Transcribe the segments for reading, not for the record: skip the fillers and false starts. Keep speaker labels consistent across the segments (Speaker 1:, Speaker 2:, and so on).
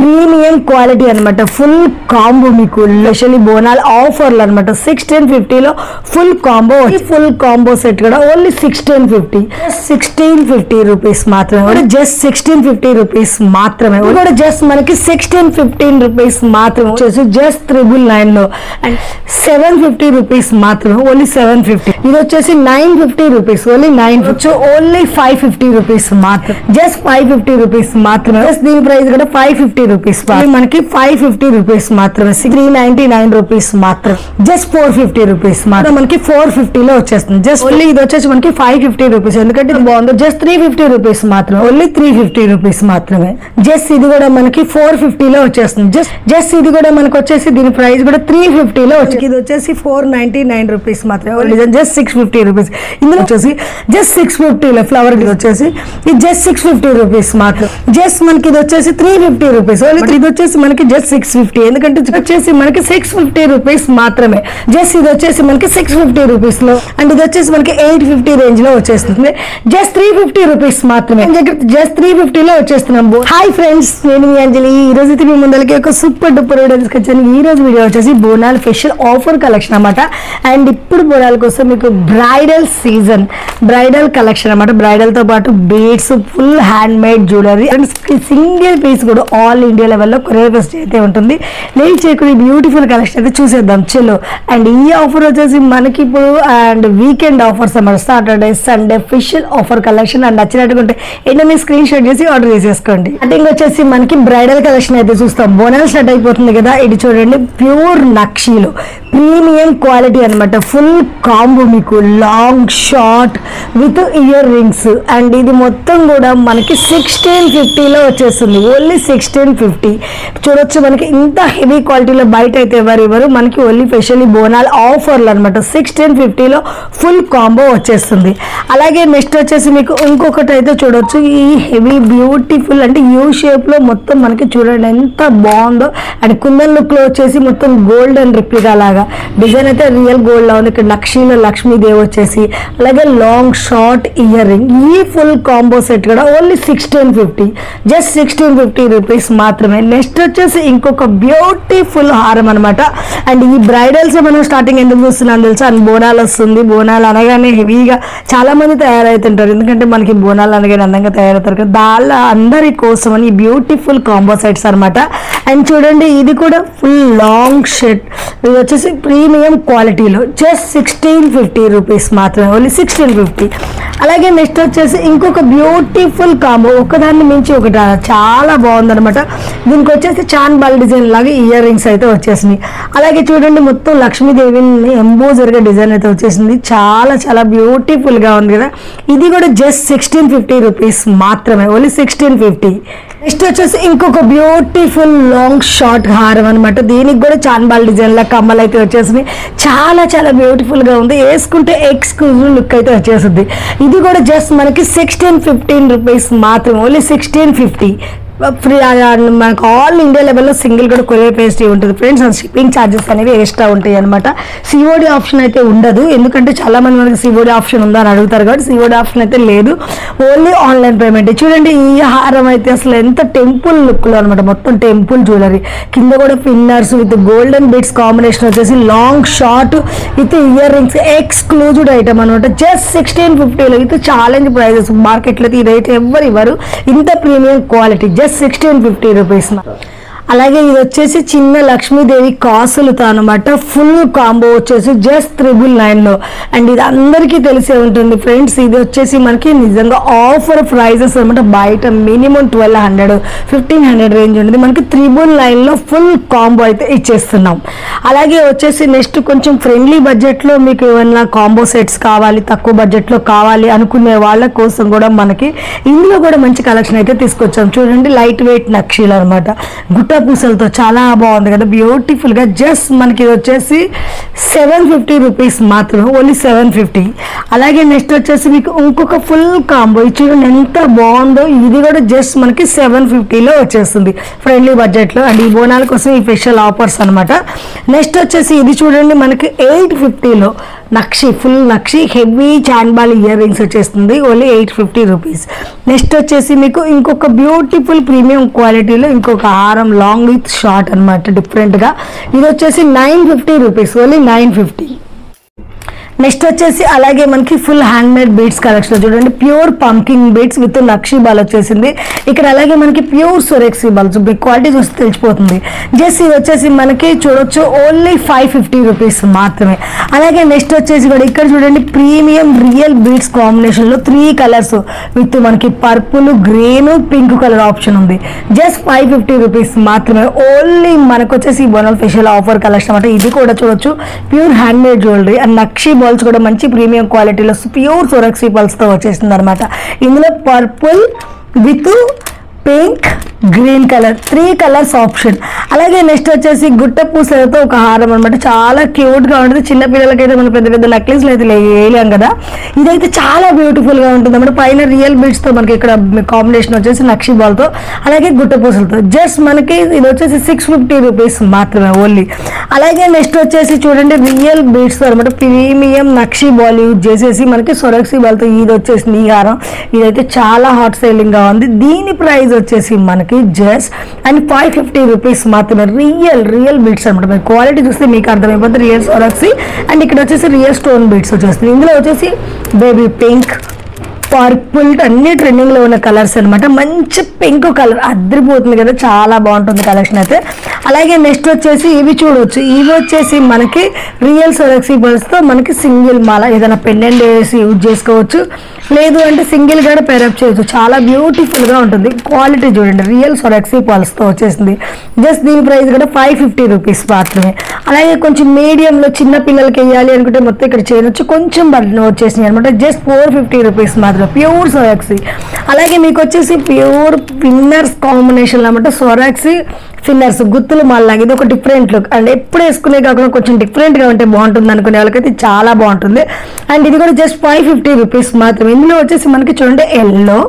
Speaker 1: Premium quality అనమాట. Full combo మీకు specially బోనాల్ ఆఫర్లు అనమాట. 1650లో full combo. Full combo set కూడా ఓన్లీ 1650 రూపీస్ మాత్రమే. జస్ట్ 1650 రూపీస్ మాత్రమే. కూడా జస్ట్ మనకి 1615 రూపీస్ మాత్రమే వచ్చేసి జస్ట్ 999 లో. అండ్ 750 రూపీస్ మాత్రమే ఓన్లీ 750. ఇది వచ్చేసి 950 రూపీస్ ఓన్లీ 950. ఓన్లీ 550 రూపీస్ మాత్రం. జస్ట్ 550 రూపీస్ మాత్రమే. దీని ప్రైస్ కూడా 550 రూపీస్. మనకి 550 రూపీస్ మాత్రమే. 399 రూపీస్ మాత్రం. జస్ట్ 450 రూపీస్ మాత్రం మనకి 450 లో వచ్చేస్తుంది. జస్ట్ ఓన్లీ ఇది వచ్చేసి మనకి 550 రూపీస్. ఎందుకంటే ఇది బాగుంది. జస్ట్ 350 రూపీస్ మాత్రమే. ఓన్లీ 350 రూపీస్ మాత్రమే. జస్ట్ ఇది కూడా మనకి 450 లో వచ్చేస్తుంది. జస్ట్ ఇది కూడా మనకి వచ్చేసి దీని ప్రైస్ కూడా 350 లో వచ్చి ఇది వచ్చేసి 499 రూపీస్ మాత్రమే. Just 650 rupees. ఇందులో వచ్చేసి జస్ట్ 650 లో ఫ్లవర్ ఇది వచ్చేసి ఇది జస్ట్ 650 రూపీస్ మాత్రం. జస్ట్ మనకి ఇది వచ్చేసి 350 రూపీస్. ఇది వచ్చేసి మనకి జస్ట్ 650. ఎందుకంటే వచ్చేసి మనకి 650 రూపీస్ మాత్రమే. జస్ట్ ఇది వచ్చేసి మనకి 650 రూపీస్ లో. అండ్ ఇది వచ్చేసి మనకి 850 రేంజ్ లో వచ్చేస్తుంది. జస్ట్ 350 రూపీస్ మాత్రమే. జస్ట్ 350 లో వచ్చేస్తున్నాం. హాయ్ ఫ్రెండ్స్, నేను మీ అంజలి. ఈ రోజు అయితే మీ ముందరికి ఒక సూపర్ డూపర్ వీడియో తీసుకొచ్చాను. ఈ రోజు వీడియో వచ్చేసి బోనాల్ ఫెషియల్ ఆఫర్ కలెక్షన్ అనమాట. అండ్ ఇప్పుడు బోనాల కోసం మీకు బ్రైడల్ సీజన్ బ్రైడల్ కలెక్షన్ అనమాట. బ్రైడల్ తో పాటు beads, full handmade jewellery and single piece కూడా ఆల్ ఇండియా లెవెల్లో కొరియర్ ఫెస్ట్ అయితే ఉంటుంది. లేట్ చేయకుండా బ్యూటిఫుల్ కలెక్షన్ అయితే చూసేద్దాం చలో. అండ్ ఈ ఆఫర్ వచ్చేసి మనకి ఇప్పుడు అండ్ వీకెండ్ ఆఫర్స్ అన్నమాట. Saturday Sunday facial offer collection. And నచ్చినట్టుకుంటే ఏంటో స్క్రీన్ షాట్ చేసి ఆర్డర్ చేసేసుకోండి. స్టార్టింగ్ వచ్చేసి మనకి బ్రైడల్ కలెక్షన్ అయితే చూస్తాం. బోనాల్ స్టార్ట్ అయిపోతుంది కదా. ఇది చూడండి, ప్యూర్ నక్షీలు ప్రీమియం క్వాలిటీ అనమాట. ఫుల్ కాంబో మీకు long short with ear rings. And ఇది మొత్తం కూడా మనకి 1650 లో వచ్చేస్తుంది. ఓన్లీ 1650. చూడొచ్చు మనకి ఇంత హెవీ క్వాలిటీలో బయట అయితే ఎవరు మనకి ఓన్లీ స్పెషల్లీ బోనాల్ ఆఫర్లు అనమాట. 1650 లో ఫుల్ కాంబో వచ్చేస్తుంది. అలాగే నెక్స్ట్ వచ్చేసి మీకు ఇంకొకటి అయితే చూడొచ్చు. ఈ హెవీ బ్యూటిఫుల్ అంటే యూ షేప్ లో మొత్తం మనకి చూడండి ఎంత బాగుందో. అండ్ కుందన్ లుక్ లో వచ్చేసి మొత్తం గోల్డ్ అండ్ రిప్లికా లాగా డిజైన్ అయితే రియల్ గోల్డ్ లా ఉంది. ఇక్కడ నక్షీలో లక్ష్మీదేవి వచ్చేసి అలాగే లాంగ్ షార్ట్ ఇయర్ రింగ్. ఈ ఫుల్ కాంబో సెట్ కూడా ఓన్లీ 1650. జస్ట్ 1650 రూపీస్ మాత్రమే. నెక్స్ట్ వచ్చేసి ఇంకొక బ్యూటిఫుల్ హారం అనమాట. అండ్ ఈ బ్రైడల్స్ మనం స్టార్టింగ్ ఎందుకు చూస్తున్నాం తెలుసా? అండ్ బోనాలు వస్తుంది. బోనాలు అనగానే హెవీగా చాలా మంది తయారవుతుంటారు. ఎందుకంటే మనకి బోనాలు అనగానే అందంగా తయారవుతారు కదా. దాళ్ళ అందరి కోసం అని బ్యూటిఫుల్ కాంబో సెట్స్ అనమాట. అండ్ చూడండి ఇది కూడా ఫుల్ లాంగ్ షర్ట్. ఇది వచ్చేసి ప్రీమియం క్వాలిటీలో జస్ట్ 1650 రూపీస్ మాత్రమే. ఓన్లీ 1650. అలాగే నెక్స్ట్ వచ్చేసి ఇంకొక బ్యూటిఫుల్ కాంబో. ఒకదాన్ని మించి ఒకటి చాలా బాగుందనమాట. దీనికి వచ్చేసి చాన్ బాల్ డిజైన్ లాగా ఇయర్ రింగ్స్ అయితే వచ్చేసినాయి. అలాగే చూడండి మొత్తం లక్ష్మీదేవిని ఎంబోజర్గా డిజైన్ అయితే వచ్చేసింది. చాలా చాలా బ్యూటిఫుల్ గా ఉంది కదా. ఇది కూడా జస్ట్ 1650 రూపీస్ మాత్రమే. ఓన్లీ 1650. నెక్స్ట్ వచ్చేసి ఇంకొక బ్యూటిఫుల్ లాంగ్ షార్ట్ హారం అనమాట. దీనికి కూడా చాన్బాల్ డిజైన్ లా కమ్మలు అయితే వచ్చేసినాయి. చాలా చాలా బ్యూటిఫుల్ గా ఉంది. వేసుకుంటే ఎక్స్క్లూజివ్ లుక్ అయితే వచ్చేస్తుంది. ఇది కూడా జస్ట్ మనకి 1615 రూపీస్ మాత్రమే. ఓన్లీ 1650. ఫ్రీ. మనకు ఆల్ ఇండియా లెవెల్లో సింగిల్ కూడా కొరియర్ ఫెసిలిటీ ఉంటుంది ఫ్రెండ్స్. అండ్ షిప్పింగ్ ఛార్జెస్ అనేవి ఎక్స్ట్రా ఉంటాయి అనమాట. సిఓడి ఆప్షన్ అయితే ఉండదు. ఎందుకంటే చాలా మంది మనకి సిఓడి ఆప్షన్ ఉందా అని అడుగుతారు కాబట్టి సిఓడి ఆప్షన్ అయితే లేదు. Only online payment. చూడండి ఈ హారం అయితే అసలు ఎంత టెంపుల్ లుక్ లో అనమాట. మొత్తం టెంపుల్ జ్యువెలరీ. కింద కూడా ఫిన్నర్స్ విత్ గోల్డెన్ బీడ్స్ కాంబినేషన్ వచ్చేసి long short with ear rings. Exclusive item అనమాట. జస్ట్ 1650 లో. ఇది ఛాలెంజ్ ప్రైజెస్. మార్కెట్లో ఈ రేట్ ఎవరు ఇవ్వరు. ఇంత ప్రీమియం క్వాలిటీ. Just 1650 rupees. అలాగే ఇది వచ్చేసి చిన్న లక్ష్మీదేవి కాసులతో అనమాట. ఫుల్ కాంబో వచ్చేసి జస్ట్ 999 లో. అండ్ ఇది అందరికీ తెలిసే ఉంటుంది ఫ్రెండ్స్. ఇది వచ్చేసి మనకి నిజంగా ఆఫర్ ప్రైజెస్ అనమాట. బయట మినిమం 1200 1500 రేంజ్ ఉంటుంది. మనకి 999 లో ఫుల్ కాంబో అయితే ఇచ్చేస్తున్నాం. అలాగే వచ్చేసి నెక్స్ట్ కొంచెం ఫ్రెండ్లీ బడ్జెట్ లో మీకు ఏమైనా కాంబో సెట్స్ కావాలి, తక్కువ బడ్జెట్ లో కావాలి అనుకునే వాళ్ళ కోసం కూడా మనకి ఇందులో కూడా మంచి కలెక్షన్ అయితే తీసుకొచ్చాం. చూడండి లైట్ వెయిట్ నక్షీలు అనమాట. గుట్ట పూసలతో చాలా బాగుంది కదా, బ్యూటిఫుల్ గా. జస్ట్ మనకి ఇది వచ్చేసి 750 రూపీస్ మాత్రం. ఓన్లీ 750. అలాగే నెక్స్ట్ వచ్చేసి మీకు ఇంకొక ఫుల్ కాంబో. ఇది చూడండి ఎంత బాగుందో. ఇది కూడా జస్ట్ మనకి 750 లో వచ్చేస్తుంది ఫ్రెండ్లీ బడ్జెట్ లో. అండ్ ఈ బోనాల కోసం ఈ స్పెషల్ ఆఫర్స్ అనమాట. నెక్స్ట్ వచ్చేసి ఇది చూడండి మనకి 850 లో నక్షి ఫుల్ నక్షి హెవీ చాన్బాల్ ఇయర్ రింగ్స్ వచ్చేస్తుంది ఓన్లీ 850 రూపీస్. నెక్స్ట్ వచ్చేసి మీకు ఇంకొక బ్యూటిఫుల్ ప్రీమియం క్వాలిటీలో ఇంకొక హారం లాంగ్ విత్ షార్ట్ అనమాట డిఫరెంట్గా. ఇది వచ్చేసి 950 రూపీస్ ఓన్లీ 950. నెక్స్ట్ వచ్చేసి అలాగే మనకి full handmade beads collection చూడండి, ప్యూర్ పంకింగ్ బీడ్స్ విత్ నక్షి బాల్ వచ్చేసింది ఇక్కడ. అలాగే మనకి ప్యూర్ సొరెక్సీ బాల్స్ క్వాలిటీ చూస్తే తెలిసిపోతుంది. జస్ట్ ఇది వచ్చేసి మనకి చూడొచ్చు ఓన్లీ 550 రూపీస్ మాత్రమే. అలాగే నెక్స్ట్ వచ్చేసి కూడా ఇక్కడ చూడండి ప్రీమియం రియల్ బీడ్స్ కాంబినేషన్లో 3 కలర్స్ విత్ మనకి purple, green, pink colour option ఉంది. జస్ట్ 550 రూపీస్ మాత్రమే. ఓన్లీ మనకు వచ్చేసి బోనాల్ ఫెషియల్ ఆఫర్ కలెక్షన్ అనమాట. ఇది కూడా చూడొచ్చు pure hand made jewellery and nakshi balls కూడా మంచి ప్రీమియం క్వాలిటీలో ప్యూర్ సొరక్సీ పల్స్ తో వచ్చేసింది అనమాట. ఇందులో purple with pink, green colour 3 colours option. అలాగే నెక్స్ట్ వచ్చేసి గుట్ట పూసలతో ఒక హారం అనమాట, చాలా క్యూట్ గా ఉంటుంది. చిన్న పిల్లలకైతే మనం పెద్ద పెద్ద నెక్లెస్లు అయితే వేయలేం కదా, ఇదైతే చాలా బ్యూటిఫుల్ గా ఉంటుంది అన్నమాట. పైన రియల్ బీడ్స్ తో మనకి ఇక్కడ కాంబినేషన్ వచ్చేసి నక్షి బాల్ తో అలాగే గుట్ట పూసలతో. జస్ట్ మనకి ఇది వచ్చేసి 650 రూపీస్ మాత్రమే ఓన్లీ. అలాగే నెక్స్ట్ వచ్చేసి చూడండి రియల్ బీడ్స్ తో అనమాట ప్రీమియం నక్షి బాల్ యూజ్ చేసేసి మనకి సొరక్సీ బాల్ తో ఇది వచ్చేసింది ఈ హారం. ఇదైతే చాలా హాట్ సేలింగ్ గా ఉంది. దీని ప్రైస్ వచ్చేసి మనకి జస్ట్ అండ్ 550 రూపీస్ మాత్రమే. రియల్ బీడ్స్ అనమాట. మీరు క్వాలిటీ చూస్తే మీకు అర్థమైపోతుంది. రియల్ సొరక్సీ అండ్ ఇక్కడ వచ్చేసి రియల్ స్టోన్ బీడ్స్ వచ్చేస్తుంది. ఇందులో వచ్చేసి బేబీ పింక్, పర్పుల్ అన్ని ట్రెండింగ్ లో ఉన్న కలర్స్ అనమాట. మంచి పింక్ కలర్ అద్దరిపోతుంది కదా, చాలా బాగుంటుంది కలెక్షన్ అయితే. అలాగే నెక్స్ట్ వచ్చేసి ఇవి చూడవచ్చు, ఇవి వచ్చేసి మనకి రియల్ సొరక్సీ బాల్స్ తో మనకి సింగిల్ మాల ఏదైనా పెండెంట్ వేసి యూజ్ చేసుకోవచ్చు, లేదు అంటే సింగిల్ కూడా పేరప్ చేయొచ్చు. చాలా బ్యూటిఫుల్ గా ఉంటుంది. క్వాలిటీ చూడండి రియల్ సొరక్సీ బాల్స్ తో వచ్చేసింది. జస్ట్ దీని ప్రైస్ కూడా 550 రూపీస్ మాత్రమే. అలాగే కొంచెం మీడియంలో చిన్న పిల్లలకి వేయాలి అనుకుంటే మొత్తం ఇక్కడ చేయొచ్చు. కొంచెం బటన్ వచ్చేసింది అనమాట. జస్ట్ 450 రూపీస్ మాత్రమే ప్యూర్ సొరక్సీ. అలాగే మీకు వచ్చేసి ప్యూర్ ఫిన్నర్స్ కాంబినేషన్ అనమాట. సొరక్సీ ఫిన్నర్స్ గుత్తులు మళ్ళీ ఇది ఒక డిఫరెంట్ లుక్ అండ్ ఎప్పుడు వేసుకునే కాకుండా కొంచెం డిఫరెంట్గా ఉంటే బాగుంటుంది అనుకునే వాళ్ళకైతే చాలా బాగుంటుంది. అండ్ ఇది కూడా జస్ట్ 550 రూపీస్ మాత్రమే. ఇందులో వచ్చేసి మనకి చూడండి yellow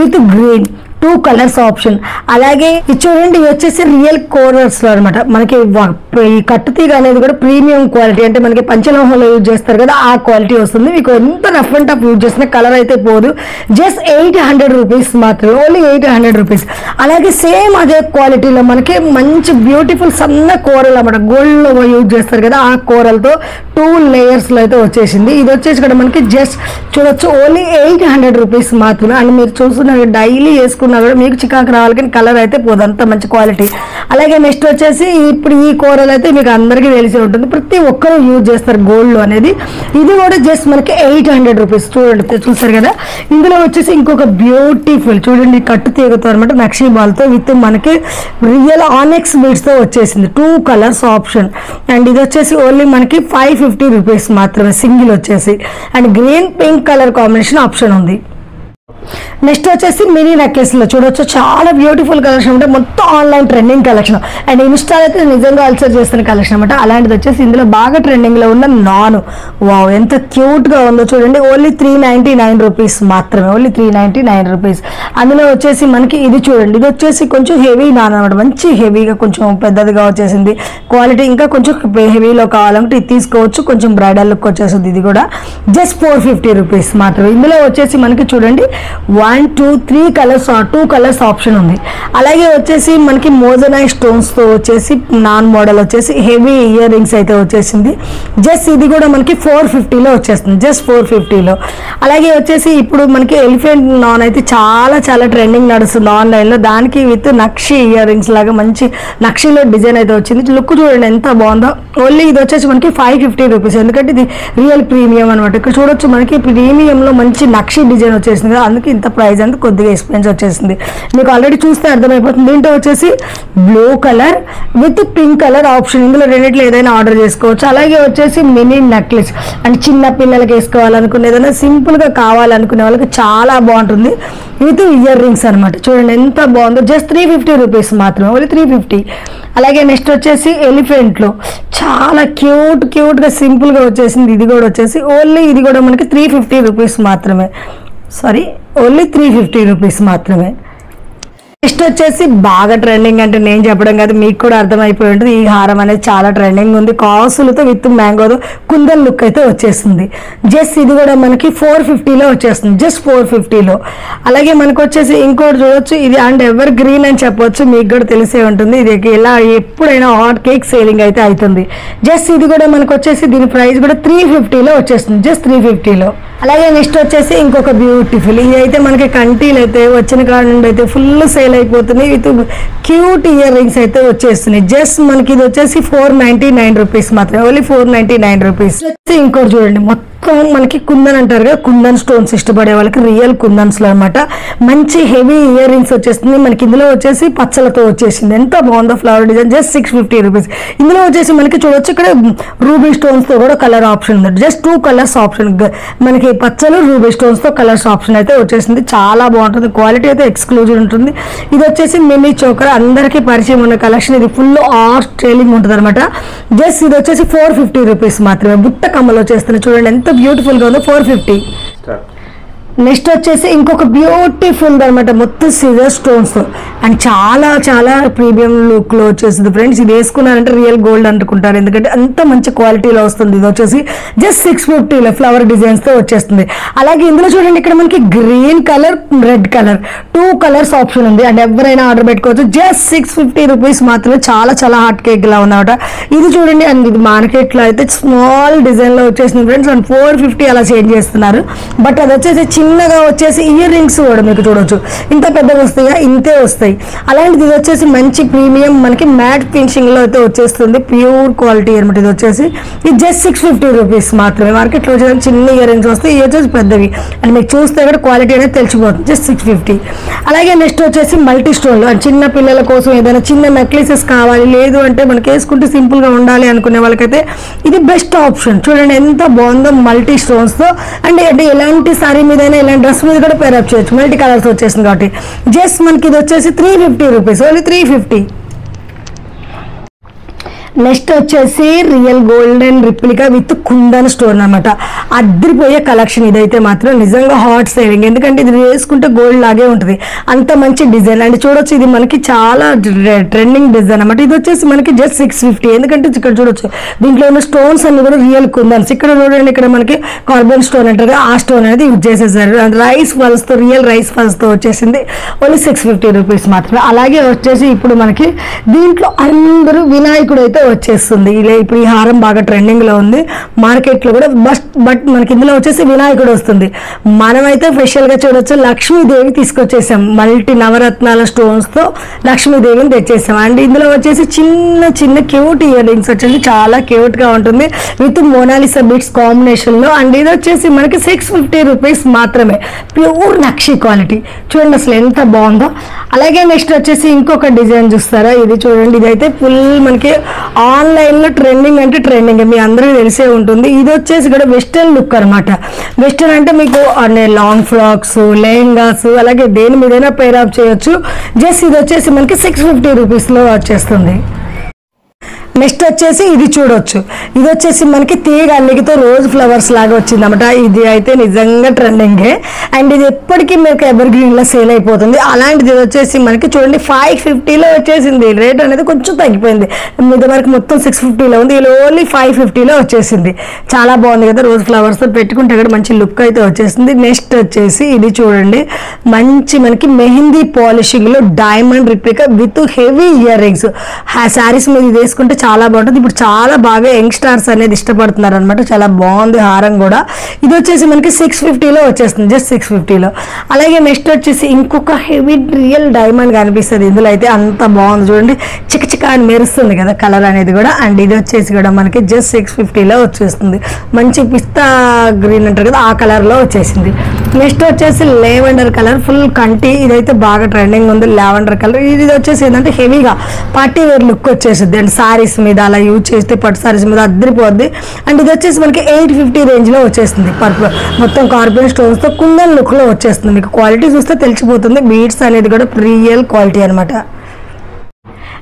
Speaker 1: with green 2 colours option. అలాగే ఇది చూడండి ఇవి వచ్చేసి రియల్ కోరల్స్ లో అనమాట. మనకి ఈ కట్టుతీగ అనేది కూడా ప్రీమియం క్వాలిటీ, అంటే మనకి పంచలోహంలో యూజ్ చేస్తారు కదా ఆ క్వాలిటీ వస్తుంది. మీకు ఎంత రఫ్ అండ్ టఫ్ యూజ్ చేసిన కలర్ అయితే పోదు. జస్ట్ 800 రూపీస్ మాత్రమే ఓన్లీ 800 రూపీస్. అలాగే సేమ్ అదే క్వాలిటీలో మనకి మంచి బ్యూటిఫుల్ సన్న కూరలు అనమాట, గోల్డ్ లో యూజ్ చేస్తారు కదా ఆ కూరలతో 2 లేయర్స్ లో అయితే వచ్చేసింది. ఇది వచ్చేసి కూడా మనకి జస్ట్ చూడొచ్చు ఓన్లీ 800 రూపీస్ మాత్రమే. అండ్ మీరు చూస్తున్నారు డైలీ వేసుకున్న కూడా మీకు చికాకు రావాలి కానీ కలర్ అయితే పోదు, అంత మంచి క్వాలిటీ. అలాగే నెక్స్ట్ వచ్చేసి ఇప్పుడు ఈ కూరలు అయితే మీకు అందరికీ తెలిసి ఉంటుంది, ప్రతి ఒక్కరు యూజ్ చేస్తారు గోల్డ్ లో అనేది. ఇది కూడా జస్ట్ మనకి 800 రూపీస్. చూడండి చూస్తారు కదా. ఇందులో వచ్చేసి ఇంకొక బ్యూటిఫుల్ చూడండి కట్టు తీగతో అనమాట నక్షి బాల్ తో విత్ మనకి రియల్ ఆనెక్స్ బీడ్స్ తో వచ్చేసింది 2 కలర్స్ ఆప్షన్. అండ్ ఇది వచ్చేసి ఓన్లీ మనకి 550 రూపీస్ మాత్రమే సింగిల్ వచ్చేసి. And green pink colour combination option ఉంది. నెక్స్ట్ వచ్చేసి మినీ నెక్లెస్ లో చూడొచ్చు చాలా బ్యూటిఫుల్ కలెక్షన్ అంటే మొత్తం online trending collection and install అయితే నిజంగా అల్సర్ చేస్తున్న కలెక్షన్ అనమాట. అలాంటిది వచ్చేసి ఇందులో బాగా ట్రెండింగ్ లో ఉన్న నాను వావ్ ఎంత క్యూట్ గా ఉందో చూడండి. ఓన్లీ 399 రూపీస్ మాత్రమే ఓన్లీ 399 రూపీస్. అందులో వచ్చేసి మనకి ఇది చూడండి, ఇది వచ్చేసి కొంచెం హెవీ నాన్ అనమాట, మంచి హెవీగా కొంచెం పెద్దదిగా వచ్చేసింది. క్వాలిటీ ఇంకా కొంచెం హెవీలో కావాలంటే ఇది తీసుకోవచ్చు, కొంచెం బ్రైడల్ లుక్ వచ్చేసింది. ఇది కూడా జస్ట్ 450 రూపీస్ మాత్రమే. ఇందులో వచ్చేసి మనకి చూడండి 1, 2, 3 కలర్స్ 2 కలర్స్ ఆప్షన్ ఉంది. అలాగే వచ్చేసి మనకి మోజనైట్ స్టోన్స్ తో వచ్చేసి నాన్ మోడల్ వచ్చేసి హెవీ ఇయర్ రింగ్స్ అయితే వచ్చేసింది. జస్ట్ ఇది కూడా మనకి 450లో వచ్చేస్తుంది, జస్ట్ 450లో. అలాగే వచ్చేసి ఇప్పుడు మనకి ఎలిఫెంట్ నాన్ అయితే చాలా చాలా ట్రెండింగ్ నడుస్తుంది ఆన్లైన్ లో. దానికి విత్ నక్షి ఇయర్ రింగ్స్ లాగా మంచి నక్షిలో డిజైన్ అయితే వచ్చింది. లుక్ చూడండి ఎంత బాగుందో. ఓన్లీ ఇది వచ్చేసి మనకి 550 రూపీస్, ఎందుకంటే ఇది రియల్ ప్రీమియం అనమాట. ఇక్కడ చూడొచ్చు మనకి ప్రీమియంలో మంచి నక్షి డిజైన్ వచ్చేసింది, అందుకే ఇంత ప్రైస్ అంతా కొద్దిగా ఎక్స్పెన్స్ వచ్చేసింది. మీకు ఆల్రెడీ చూస్తే అర్థమైపోతుంది. దీంట్లో వచ్చేసి blue colour with pink colour option. ఇందులో రెండిట్లో ఏదైనా ఆర్డర్ చేసుకోవచ్చు. అలాగే వచ్చేసి మినీ నెక్లెస్ అంటే చిన్న పిల్లలకి వేసుకోవాలనుకునే ఏదైనా సింపుల్ గా కావాలనుకునే వాళ్ళకి చాలా బాగుంటుంది విత్ ఇయర్ రింగ్స్ అనమాట. చూడండి ఎంత బాగుందో. జస్ట్ 350 రూపీస్ మాత్రమే ఓన్లీ 350. అలాగే నెక్స్ట్ వచ్చేసి ఎలిఫెంట్ లో చాలా క్యూట్ గా సింపుల్ గా వచ్చేసింది. ఇది కూడా వచ్చేసి ఓన్లీ ఇది కూడా మనకి 350 రూపీస్ మాత్రమే. సారీ ఓన్లీ 350 రూపీస్ మాత్రమే. నెక్స్ట్ వచ్చేసి బాగా ట్రెండింగ్, అంటే నేను చెప్పడం కాదు మీకు కూడా అర్థమైపోయి ఉంటుంది, ఈ హారం అనేది చాలా ట్రెండింగ్ ఉంది. కాసులతో విత్ మ్యాంగోతో కుందన్ లుక్ అయితే వచ్చేస్తుంది. జస్ట్ ఇది కూడా మనకి 450లో వచ్చేస్తుంది, జస్ట్ 450లో. అలాగే మనకు వచ్చేసి ఇంకోటి చూడొచ్చు, ఇది అండ్ ఎవర్ గ్రీన్ అని చెప్పొచ్చు, మీకు కూడా తెలిసే ఉంటుంది. ఇది ఇలా ఎప్పుడైనా హాట్ కేక్ సేలింగ్ అయితే అవుతుంది. జస్ట్ ఇది కూడా మనకు వచ్చేసి దీని ప్రైస్ కూడా 350లో వచ్చేస్తుంది, జస్ట్ 350లో. అలాగే నెక్స్ట్ వచ్చేసి ఇంకొక బ్యూటిఫుల్, ఇది అయితే మనకి కంటీలు అయితే వచ్చిన కాడ నుండి అయితే ఫుల్ సేల్ అయిపోతున్నాయి. విత్ క్యూట్ ఇయర్ రింగ్స్ అయితే వచ్చేస్తున్నాయి. జస్ట్ మనకి ఇది వచ్చేసి 499 రూపీస్ మాత్రమే, ఓన్లీ 499 రూపీస్. ఇంకోటి చూడండి, మొత్తం మనకి కుందన్ అంటారు కదా, కుందన్ స్టోన్స్ ఇష్టపడే వాళ్ళకి రియల్ కుందన్స్ లో అనమాట మంచి హెవీ ఇయర్ రింగ్స్ వచ్చేస్తుంది. మనకి ఇందులో వచ్చేసి పచ్చలతో వచ్చేసింది, ఎంత బాగుందో ఫ్లవర్ డిజైన్. Just 650 rupees. ఇందులో వచ్చేసి మనకి చూడొచ్చు ఇక్కడ రూబీ స్టోన్స్ తో కూడా కలర్ ఆప్షన్ ఉంది. జస్ట్ 2 కలర్స్ ఆప్షన్, మనకి పచ్చలు రూబీ స్టోన్స్ తో కలర్స్ ఆప్షన్ అయితే వచ్చేసింది. చాలా బాగుంటుంది, క్వాలిటీ అయితే ఎక్స్క్లూజివ్ ఉంటుంది. ఇది వచ్చేసి మినీ చోకర్, అందరికీ పరిచయం ఉన్న కలెక్షన్. ఇది ఫుల్ ఆర్ట్ ట్రైలింగ్ ఉంటుంది అనమాట. జస్ట్ ఇది వచ్చేసి 450 రూపీస్ మాత్రమే. బుట్ట కమ్మలు వచ్చేస్తున్నాయి, చూడండి ఎంత బ్యూటిఫుల్ గా ఉందో, 450. నెక్స్ట్ వచ్చేసి ఇంకొక బ్యూటిఫుల్ అనమాట, మొత్తం సిజర్ స్టోన్స్ అండ్ చాలా చాలా ప్రీమియం లుక్ లో వచ్చేసింది ఫ్రెండ్స్. ఇది వేసుకున్నారంటే రియల్ గోల్డ్ అనుకుంటారు, ఎందుకంటే అంత మంచి క్వాలిటీలో వస్తుంది. ఇది వచ్చేసి జస్ట్ 650లో ఫ్లవర్ డిజైన్స్ తో వచ్చేస్తుంది. అలాగే ఇందులో చూడండి, ఇక్కడ మనకి green colour, red colour, 2 colours option ఉంది. అండ్ ఎవరైనా ఆర్డర్ పెట్టుకోవచ్చు. జస్ట్ 650 రూపీస్ మాత్రమే. చాలా చాలా హాట్ కేక్ లా ఉందన్నమాట. ఇది చూడండి, అండ్ ఇది మార్కెట్ లో అయితే స్మాల్ డిజైన్ లో వచ్చేసింది ఫ్రెండ్స్. అండ్ 450 అలా చేంజ్ చేస్తున్నారు. బట్ అది వచ్చేసి చిన్నగా వచ్చేసి ఇయర్ రింగ్స్ కూడా మీకు చూడొచ్చు, ఇంత పెద్దగా వస్తాయా, ఇంతే వస్తాయి. అలాంటిది ఇది వచ్చేసి మంచి ప్రీమియం మనకి మ్యాట్ ఫినిషింగ్ లో అయితే వచ్చేస్తుంది, ప్యూర్ క్వాలిటీ అనమాట. ఇది వచ్చేసి ఇది జస్ట్ 650 రూపీస్ మాత్రమే. మార్కెట్ లో వచ్చేసి చిన్న ఇయర్ రింగ్స్ వస్తాయి, ఇవి వచ్చేసి పెద్దవి. అండ్ మీకు చూస్తే కూడా క్వాలిటీ అనేది తెలిసిపోతుంది. జస్ట్ 650. అలాగే నెక్స్ట్ వచ్చేసి మల్టీ స్టోన్ లో చిన్న పిల్లల కోసం ఏదైనా చిన్న నెక్లెసెస్ కావాలి, లేదు అంటే మనకి వేసుకుంటే సింపుల్ గా ఉండాలి అనుకునే వాళ్ళకైతే ఇది బెస్ట్ ఆప్షన్. చూడండి ఎంత బాగుందో, మల్టీ స్టోన్స్ తో. అండ్ అంటే ఎలాంటి సారీ మీద ఇలాంటి డ్రెస్ మీద కూడా పేరప్ చేయొచ్చు, మల్టీ కలర్స్ వచ్చేసింది కాబట్టి. జస్ట్ మనకి ఇది వచ్చేసి 350 రూపీస్, ఓన్లీ 350. నెక్స్ట్ వచ్చేసి real golden replica with kundan stone అనమాట. అద్దరిపోయే కలెక్షన్ ఇదైతే మాత్రం నిజంగా హాట్ సేలింగ్, ఎందుకంటే ఇది వేసుకుంటే గోల్డ్ లాగే ఉంటుంది, అంత మంచి డిజైన్. అండ్ చూడొచ్చు, ఇది మనకి చాలా ట్రెండింగ్ డిజైన్ అనమాట. ఇది వచ్చేసి మనకి జస్ట్ 650, ఎందుకంటే ఇక్కడ చూడొచ్చు దీంట్లో ఉన్న స్టోన్స్ అన్ని కూడా రియల్ కుందన్స్. ఇక్కడ చూడండి, ఇక్కడ మనకి కార్బన్ స్టోన్ అంటారు, ఆ స్టోన్ అనేది యూజ్ చేసేసారు. అండ్ రైస్ ఫల్స్ తో, రియల్ రైస్ ఫల్స్ తో వచ్చేసింది, ఓన్లీ 650 రూపీస్ మాత్రమే. అలాగే వచ్చేసి ఇప్పుడు మనకి దీంట్లో అందరూ వినాయకుడు అయితే వచ్చేస్తుంది. ఇలా ఇప్పుడు ఈ హారం బాగా ట్రెండింగ్ లో ఉంది మార్కెట్ లో కూడా. బట్ మనకి ఇందులో వచ్చేసి వినాయకుడు వస్తుంది. మనమైతే స్పెషల్ గా చూడొచ్చు, లక్ష్మీదేవి తీసుకొచ్చేసాం, మల్టీ నవరత్నాల స్టోన్స్ తో లక్ష్మీదేవిని తెచ్చేసాం. అండ్ ఇందులో వచ్చేసి చిన్న చిన్న క్యూట్ ఇయర్ రింగ్స్ వచ్చేసి చాలా క్యూట్ గా ఉంటుంది, విత్ మోనాలిసా బిట్స్ కాంబినేషన్ లో. అండ్ ఇది వచ్చేసి మనకి 650 రూపీస్ మాత్రమే, ప్యూర్ నక్షి క్వాలిటీ. చూడండి అసలు ఎంత బాగుందో. అలాగే నెక్స్ట్ వచ్చేసి ఇంకొక డిజైన్ చూస్తారా, ఇది చూడండి, ఇదైతే ఫుల్ మనకి ఆన్లైన్ లో ట్రెండింగ్ అంటే ట్రెండింగ్, మీ అందరికీ తెలిసే ఉంటుంది. ఇది వచ్చేసి కూడా వెస్టర్న్ లుక్ అనమాట. వెస్టర్న్ అంటే మీకు లాంగ్ ఫ్రాక్స్, లెహంగాస్, అలాగే దేని మీదైనా పేర్ ఆఫ్ చేయొచ్చు. జస్ట్ ఇది వచ్చేసి మనకి 650 రూపీస్ లో వచ్చేస్తుంది. నెక్స్ట్ వచ్చేసి ఇది చూడొచ్చు, ఇది వచ్చేసి మనకి తీగ అల్లికతో రోజ్ ఫ్లవర్స్ లాగా వచ్చింది అనమాట. ఇది అయితే నిజంగా ట్రెండింగే, అండ్ ఇది ఎప్పటికీ మీకు ఎవర్ గ్రీన్ లో సేల్ అయిపోతుంది. అలాంటిది వచ్చేసి మనకి చూడండి 550లో వచ్చేసింది. రేట్ అనేది కొంచెం తగ్గిపోయింది, ఇది వరకు మొత్తం 650లో ఉంది, ఇది ఓన్లీ 550లో వచ్చేసింది. చాలా బాగుంది కదా, రోజ్ ఫ్లవర్స్ తో పెట్టుకుంటే కూడా మంచి లుక్ అయితే వచ్చేసింది. నెక్స్ట్ వచ్చేసి ఇది చూడండి, మంచి మనకి మెహందీ పాలిషింగ్ లో diamond replica with heavy ear rings. Saris మీద ఇది వేసుకుంటే చాలా బాగుంటుంది. ఇప్పుడు చాలా బాగా యంగ్ స్టార్స్ అనేది ఇష్టపడుతున్నారు అనమాట. చాలా బాగుంది హారం కూడా. ఇది వచ్చేసి మనకి 650లో వచ్చేస్తుంది, జస్ట్ 650లో. అలాగే నెక్స్ట్ వచ్చేసి ఇంకొక హెవీ రియల్ డైమండ్ కనిపిస్తుంది ఇందులో అయితే, అంత బాగుంది చూడండి, చిక్క అని మెరుస్తుంది కదా కలర్ అనేది కూడా. అండ్ ఇది వచ్చేసి కూడా మనకి జస్ట్ 650లో వచ్చేస్తుంది, మంచి పిస్తా గ్రీన్ అంటారు కదా, ఆ కలర్ లో వచ్చేసింది. నెక్స్ట్ వచ్చేసి లేవెండర్ కలర్, ఫుల్ కంటి, ఇదైతే బాగా ట్రెండింగ్ ఉంది లావెండర్ కలర్. ఇది వచ్చేసి ఏంటంటే హెవీగా పార్టీ వేర్ లుక్ వచ్చేసింది. అండ్ సారీస్ మీద అలా యూజ్ చేస్తే పట్టు సారీస్ మీద అద్దరిపోద్ది. అండ్ ఇది వచ్చేసి మనకి 850 రేంజ్ లో వచ్చేస్తుంది. మొత్తం కార్బన్ స్టోన్స్ తో కుందన్ లుక్ లో వచ్చేస్తుంది. మీకు క్వాలిటీ చూస్తే తెలిసిపోతుంది, బీడ్స్ అనేది కూడా రియల్ క్వాలిటీ అనమాట.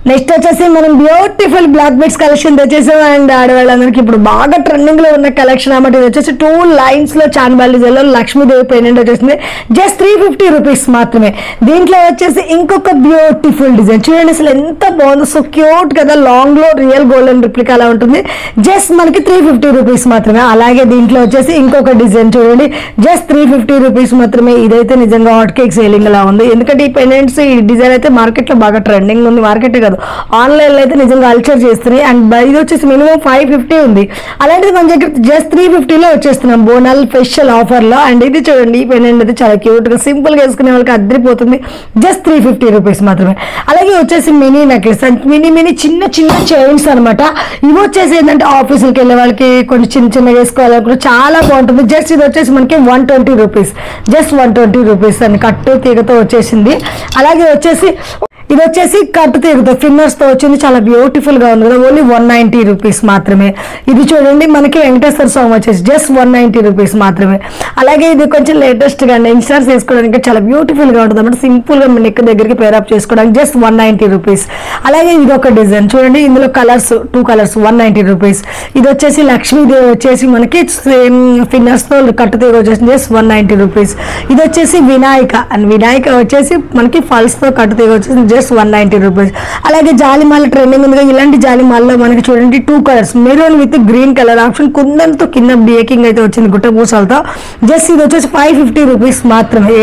Speaker 1: నెక్స్ట్ వచ్చేసి మనం బ్యూటిఫుల్ బ్లాక్ బెడ్స్ కలెక్షన్ తెచ్చేసాం. అండ్ ఆడవాళ్ళందరికీ ఇప్పుడు బాగా ట్రెండింగ్ లో ఉన్న కలెక్షన్ అన్నమాట. ఇది వచ్చేసి 2 లైన్స్ లో చాన్బాల్ డిజైన్ లో లక్ష్మీదేవి పెండెంట్ వచ్చేసింది. జస్ట్ 350 రూపీస్ మాత్రమే. దీంట్లో వచ్చేసి ఇంకొక బ్యూటిఫుల్ డిజైన్ చూడండి, అసలు ఎంత బాగుందో, సో క్యూట్ కదా. లాంగ్ లో రియల్ గోల్డెన్ రిప్లికా అలా ఉంటుంది. జస్ట్ మనకి 350 రూపీస్ మాత్రమే. అలాగే దీంట్లో వచ్చేసి ఇంకొక డిజైన్ చూడండి, జస్ట్ 350 రూపీస్ మాత్రమే. ఇదైతే నిజంగా హాట్ కేక్ సేలింగ్ లా ఉంది. ఎందుకంటే ఈ పెండెంట్స్ ఈ డిజైన్ అయితే మార్కెట్ లో బాగా ట్రెండింగ్ ఉంది. మార్కెట్ కాదు, ఆన్లైన్ లో అయితే నిజంగా అల్చర్ చేస్తున్నాయి. అండ్ ఇది వచ్చేసి మినిమం 550 ఉంది. అలాంటిది మన దగ్గర జస్ట్ 350 లో వచ్చేస్తున్నాం బోనాల్ స్పెషల్ ఆఫర్ లో. అండ్ ఇది చూడండి, ఈ పెండెంట్ అయితే చాలా క్యూట్ గా సింపుల్ గా వేసుకునే వాళ్ళకి అద్దరిపోతుంది. జస్ట్ 350 రూపీస్ మాత్రమే. అలాగే వచ్చేసి మినీ నెక్లెస్ అండ్ మినీ చిన్న చిన్న చైన్స్ అనమాట. ఇవి వచ్చేసి ఏంటంటే ఆఫీసులకి వెళ్ళే వాళ్ళకి కొంచెం చిన్నగా వేసుకోవాలనుకుంటే చాలా బాగుంటుంది. జస్ట్ ఇది వచ్చేసి మనకి 120 రూపీస్. జస్ట్ 120 రూపీస్ అని కట్టు తీగతో వచ్చేసింది. అలాగే వచ్చేసి ఇది వచ్చేసి కట్టు తీగతో ఫిన్నర్స్ తో వచ్చింది. చాలా బ్యూటిఫుల్ గా ఉంది కదా. ఓన్లీ 190 రూపీస్ మాత్రమే. ఇది చూడండి మనకి వెంకటేశ్వర స్వామి వచ్చేసి జస్ట్ 190 రూపీస్ మాత్రమే. అలాగే ఇది కొంచెం లేటెస్ట్ గా ఇన్స్టార్స్ వేసుకోవడానికి చాలా బ్యూటిఫుల్ గా ఉంటుంది అన్నమాట. సింపుల్ గా నెక్ దగ్గరికి పేరప్ చేసుకోవడానికి జస్ట్ 190 రూపీస్. అలాగే ఇది ఒక డిజైన్ చూడండి, ఇందులో కలర్స్ 2 కలర్స్ 190 రూపీస్. ఇది వచ్చేసి లక్ష్మీదేవి వచ్చేసి మనకి సేమ్ ఫిన్నర్స్ తో కట్టు తీగ వచ్చేసి జస్ట్ 190 రూపీస్. ఇది వచ్చేసి వినాయక అండ్ వినాయక వచ్చేసి మనకి ఫల్స్ తో కట్టు తీగ వచ్చేసి జస్ట్ 190 రూపీస్. అలాగే జాలిమాల ట్రెండింగ్ ఉంది. ఇలాంటి జాలిమాలలో మనకి చూడండి 2 colours, maroon with green colour option, కుందంతో కింద బేకింగ్ అయితే వచ్చింది గుట్ట పూసలతో. జస్ట్ ఇది వచ్చేసి 550 రూపీస్ మాత్రమే.